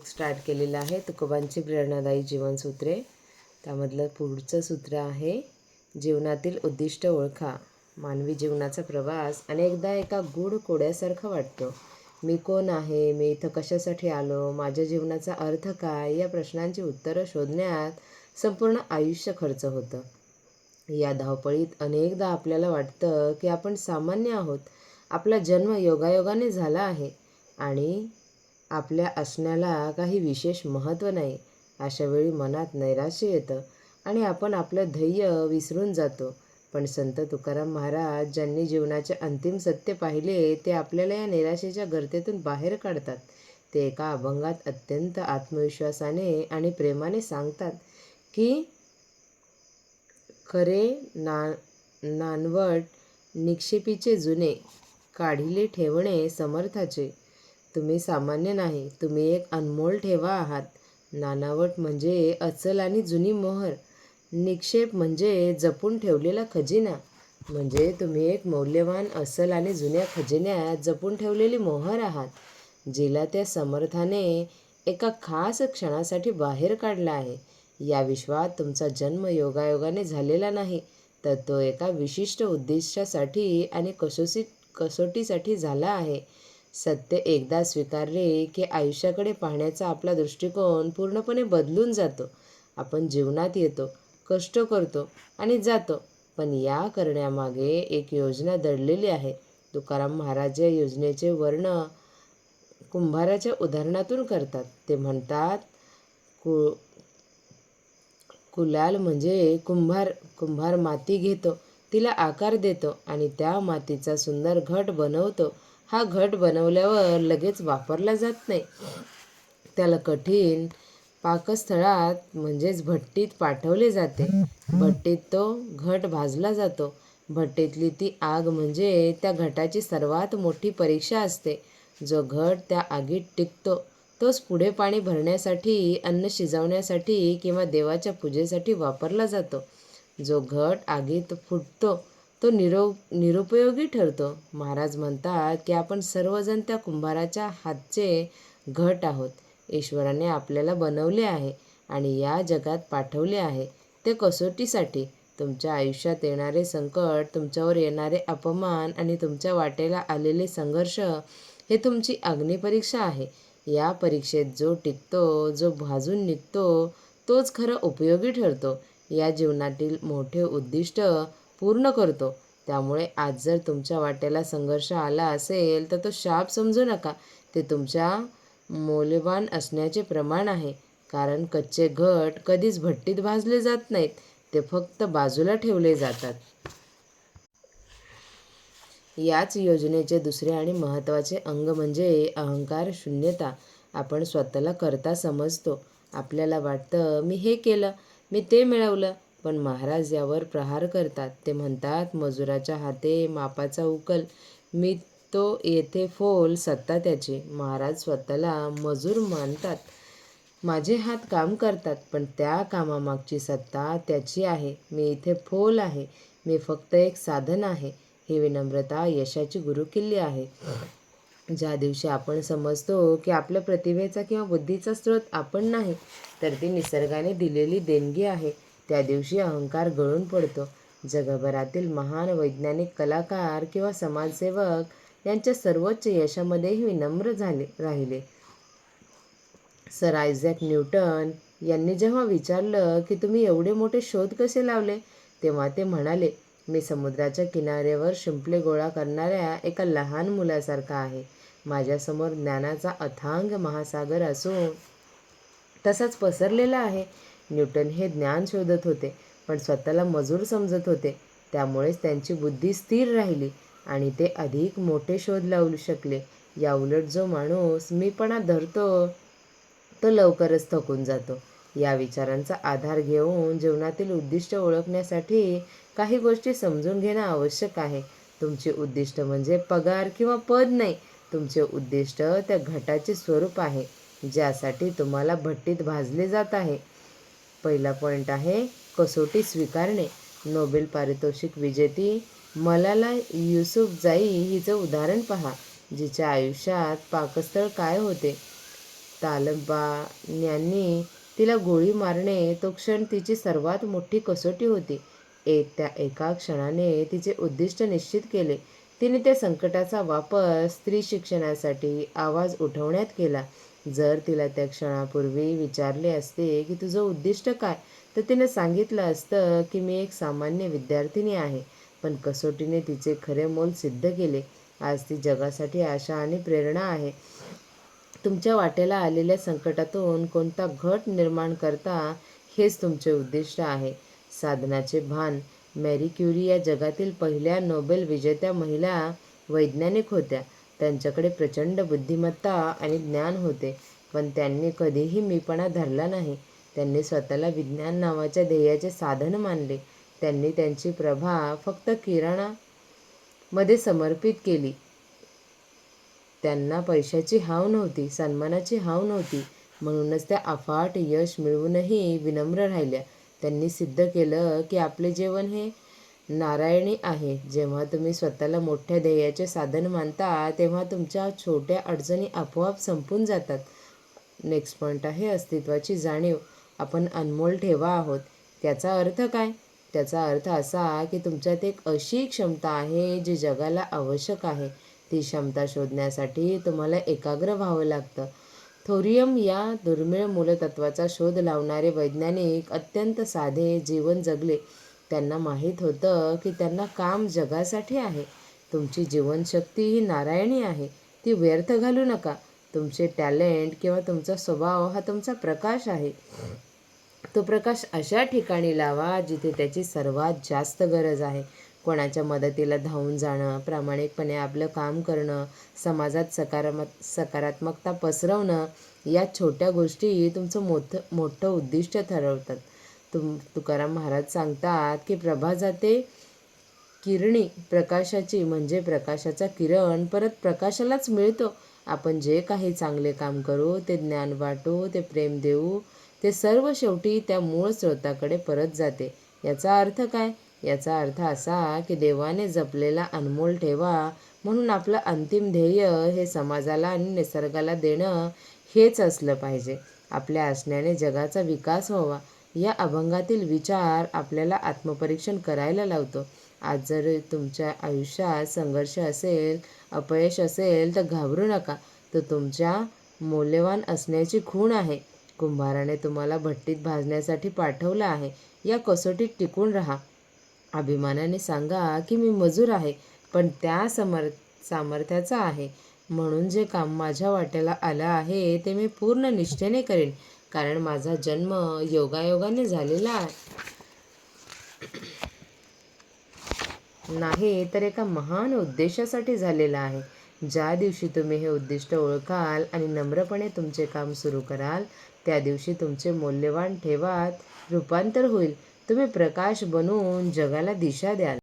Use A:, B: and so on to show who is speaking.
A: Book start केलेलं आहे, तुकोबांची प्रेरणादायी जीवनसूत्रे. त्यामधलं पुढचं सूत्र आहे, जीवनातील उद्दिष्ट ओळखा. मानवी जीवनाचा प्रवास अनेकदा एका गूढ कोड्यासारखा वाटतो. मी कोण आहे, मी इथं कशासाठी आलो, माझ्या जीवनाचा अर्थ काय, या प्रश्नांची उत्तरं शोधण्यात संपूर्ण आयुष्य खर्च होतं. या धावपळीत अनेकदा आपल्याला वाटतं की आपण सामान्य आहोत. आपला जन्म योगायोगाने झाला आहे आणि आपल्या असण्याला काही विशेष महत्त्व नाही. अशावेळी मनात नैराश्य येतं आणि आपण आपलं ध्येय विसरून जातो. पण संत तुकाराम महाराज ज्यांनी जीवनाचे अंतिम सत्य पाहिले, ते आपल्याला या निराशेच्या गर्तेतून बाहेर काढतात. ते एका अभंगात अत्यंत आत्मविश्वासाने आणि प्रेमाने सांगतात की खरे नानवट निक्षेपीचे जुने, काढिले ठेवणे समर्थाचे. तुम्ही सामान्य नाही, तुम्ही एक अनमोल ठेवा आहात. नानावट म्हणजे अचल आणि जुनी मोहर. निक्षेप म्हणजे जपून ठेवलेला खजिना. म्हणजे तुम्ही एक मौल्यवान असल आणि जुन्या खजिन्यात जपून ठेवलेली मोहर आहात, जिला त्या समर्थाने एका खास क्षणासाठी बाहेर काढला आहे. या विश्वात तुमचा जन्म योगायोगाने झालेला नाही, तर तो एका विशिष्ट उद्दिष्टासाठी आणि कसोटीसाठी झाला आहे. सत्य एकदा स्वीकारले की आयुष्याकडे पाहण्याचा आपला दृष्टिकोन पूर्णपणे बदलून जातो. आपण जीवनात येतो, कष्ट करतो आणि जातो, पण या करण्यामागे एक योजना दडलेली आहे. तुकाराम महाराज या योजनेचे वर्णन कुंभाराच्या उदाहरणातून करतात. ते म्हणतात, कुलाल म्हणजे कुंभार माती घेतो, तिला आकार देतो आणि त्या मातीचा सुंदर घट बनवतो. हा घट बनवल्यावर लगेच वापरला जात नाही. त्याला कठीण पाकस्थळात म्हणजेच भट्टीत पाठवले जाते. भट्टीत तो घट भाजला जातो. भट्टीतली ती आग म्हणजे त्या घटाची सर्वात मोठी परीक्षा असते. जो घट त्या आगीत टिकतो तोच पुढे पाणी भरण्यासाठी, अन्न शिजवण्यासाठी किंवा देवाच्या पूजेसाठी वापरला जातो. जो घट आगीत फुटतो तो निरुपयोगी ठरतो. महाराज म्हणतात की आपण सर्वजण त्या कुंभाराच्या हातचे घट आहोत. ईश्वराने आपल्याला बनवले आहे आणि या जगात पाठवले आहे, ते कसोटीसाठी. तुमच्या आयुष्यात येणारे संकट, तुमच्यावर येणारे अपमान आणि तुमच्या वाटेला आलेले संघर्ष हे तुमची अग्निपरीक्षा आहे. या परीक्षेत जो टिकतो, जो भाजून निघतो, तोच खरं उपयोगी ठरतो. या जीवनातील मोठे उद्दिष्ट पूर्ण करतो. त्यामुळे आज जर तुमच्या वाट्याला संघर्ष आला असेल तर तो शाप समजू नका. ते तुमच्या मौल्यवान असण्याचे प्रमाण आहे. कारण कच्चे घट कधीच भट्टीत भाजले जात नाहीत, ते फक्त बाजूला ठेवले जातात. याच योजनेचे दुसरे आणि महत्त्वाचे अंग म्हणजे अहंकार शून्यता. आपण स्वतःला करता समजतो. आपल्याला वाटतं, मी हे केलं, मी ते मिळवलं. पण महाराज यावर प्रहार करतात. ते म्हणतात, मजुराच्या हाते मापाचा उकल, मी तो येथे फोल, सत्ता त्याची. महाराज स्वतःला मजूर मानतात. माझे हात काम करतात, पण त्या कामामागची सत्ता त्याची आहे. मी इथे फोल आहे, मी फक्त एक साधन आहे. ही विनम्रता यशाची गुरुकिल्ली आहे. ज्या दिवशी आपण समजतो की आपल्या प्रतिभेचा किंवा बुद्धीचा स्रोत आपण नाही, तर ती निसर्गाने दिलेली देणगी आहे, त्या दिवशी अहंकार गळून पडतो. जगभरातील महान वैज्ञानिक, कलाकार किंवा समाजसेवक यांच्या सर्वोच्च यशामध्येही विनम्र राहिले. सर आयझॅक न्यूटन यांनी जेव्हा विचारलं की तुम्ही एवढे मोठे शोध कसे लावले, तेव्हा ते म्हणाले, मी समुद्राच्या किनाऱ्यावर शिंपले गोळा करणाऱ्या एका लहान मुलासारखा आहे. माझ्यासमोर ज्ञानाचा अथांग महासागर असून तसाच पसरलेला आहे. न्यूटन हे ज्ञान शोधत होते, पण स्वतःला मजूर समजत होते. त्यामुळेच त्यांची बुद्धी स्थिर राहिली आणि ते अधिक मोठे शोध लावू शकले. या उलट जो माणूस मीपणा धरतो तो लवकरच थकून जातो. या विचारांचा आधार घेऊन जीवनातील उद्दिष्ट ओळखण्यासाठी काही गोष्टी समजून घेणं आवश्यक आहे. तुमचे उद्दिष्ट म्हणजे पगार किंवा पद नाही. तुमचे उद्दिष्ट त्या घटाचे स्वरूप आहे, ज्यासाठी तुम्हाला भट्टीत भाजले जात आहे. पहिला पॉईंट आहे कसोटी स्वीकारणे. नोबेल पारितोषिक विजेती मलाला युसुफजाई हिचं उदाहरण पहा. जिच्या आयुष्यात पाकस्थळ काय होते तालिबान्यांनी तिला गोळी मारणे तो क्षण तिची सर्वात मोठी कसोटी होती. त्या एका क्षणाने तिचे उद्दिष्ट निश्चित केले. तिने त्या संकटाचा वापर स्त्री शिक्षणासाठी आवाज उठवण्यात केला. जर तिला त्या क्षणापूर्वी विचारले असते की तुझं उद्दिष्ट काय, तर तिने सांगितलं असतं की मी एक सामान्य विद्यार्थिनी आहे. पण कसोटीने तिचे खरे मोल सिद्ध केले. आज ती जगासाठी आशा आणि प्रेरणा आहे. तुमच्या वाटेला आलेल्या संकटातून कोणता घट निर्माण करता, हेच तुमचे उद्दिष्ट आहे. साधनाचे भान. मॅरी क्युरी या जगातील पहिल्या नोबेल विजेत्या महिला वैज्ञानिक होत्या. त्यांच्याकडे प्रचंड बुद्धिमत्ता आणि ज्ञान होते, पण त्यांनी कधीही मीपणा धरला नाही. त्यांनी स्वतःला विज्ञान नावाच्या ध्येयाचे साधन मानले. त्यांनी त्यांची प्रभा फक्त किरणामध्ये समर्पित केली. त्यांना पैशाची हाव नव्हती, सन्मानाची हाव नव्हती. म्हणूनच त्या अफाट यश मिळवूनही विनम्र राहिल्या. त्यांनी सिद्ध केलं की आपले जीवन हे नारायणी आहे. जेव्हा तुम्ही स्वतःला मोठ्या ध्येयाचे साधन मानता, तेव्हा तुमच्या छोट्या अडचणी आपोआप संपून जातात. नेक्स्ट पॉईंट आहे अस्तित्वाची जाणीव. आपण अनमोल ठेवा आहोत. त्याचा अर्थ काय? त्याचा अर्थ असा की तुमच्यात एक अशी क्षमता आहे जी जगाला आवश्यक आहे. ती क्षमता शोधण्यासाठी तुम्हाला एकाग्र व्हावं लागतं. थोरियम या दुर्मिळ मूलतत्वाचा शोध लावणारे वैज्ञानिक अत्यंत साधे जीवन जगले. त्यांना माहीत होतं की त्यांना काम जगासाठी आहे. तुमची जीवनशक्ती ही नारायणी आहे. ती व्यर्थ घालू नका. तुमचे टॅलेंट किंवा तुमचा स्वभाव हा तुमचा प्रकाश आहे. तो प्रकाश अशा ठिकाणी लावा जिथे त्याची सर्वात जास्त गरज आहे. कोणाच्या मदतीला धावून जाणं, प्रामाणिकपणे आपलं काम करणं, समाजात सकारात्मकता पसरवणं, या छोट्या गोष्टी तुमचं मोठं उद्दिष्ट ठरवतात. तुकाराम महाराज सांगतात की प्रभा जाते किरणी प्रकाशाची, म्हणजे प्रकाशाचा किरण परत प्रकाशालाच मिळतो. आपण जे काही चांगले काम करू, ते ज्ञान वाटू, ते प्रेम देऊ, ते सर्व शेवटी त्या मूळ स्रोताकडे परत जाते. याचा अर्थ काय? याचा अर्थ असा की देवाने जपलेला अनमोल ठेवा म्हणून आपलं अंतिम ध्येय हे समाजाला आणि निसर्गाला देणं हेच असलं पाहिजे. आपल्या असण्याने जगाचा विकास व्हावा, या अभंगातील विचार आपल्याला आत्मपरीक्षण करायला लावतो. आज जर तुमच्या आयुष्यात संघर्ष असेल, अपयश असेल, तर घाबरू नका. तो तुमच्या मौल्यवान असण्याची खूण आहे. कुंभाराने तुम्हाला भट्टीत भाजण्यासाठी पाठवलं आहे. या कसोटीत टिकून राहा. अभिमानाने सांगा की मी मजूर आहे, पण त्या सामर्थ्याचा आहे. म्हणून जे काम माझ्या वाट्याला आलं आहे ते मी पूर्ण निष्ठेने करेन, कारण माझा जन्म योगायोगाने झालेला नाही, तर एका महान उद्देशासाठी झालेला आहे. ज्या दिवशी तुम्ही हे उद्दिष्ट ओळखाल आणि नम्रपणे तुमचे काम सुरू कराल, त्या दिवशी तुमचे मौल्यवान ठेवात रूपांतर होईल. तुम्ही प्रकाश बनून जगाला दिशा द्याल.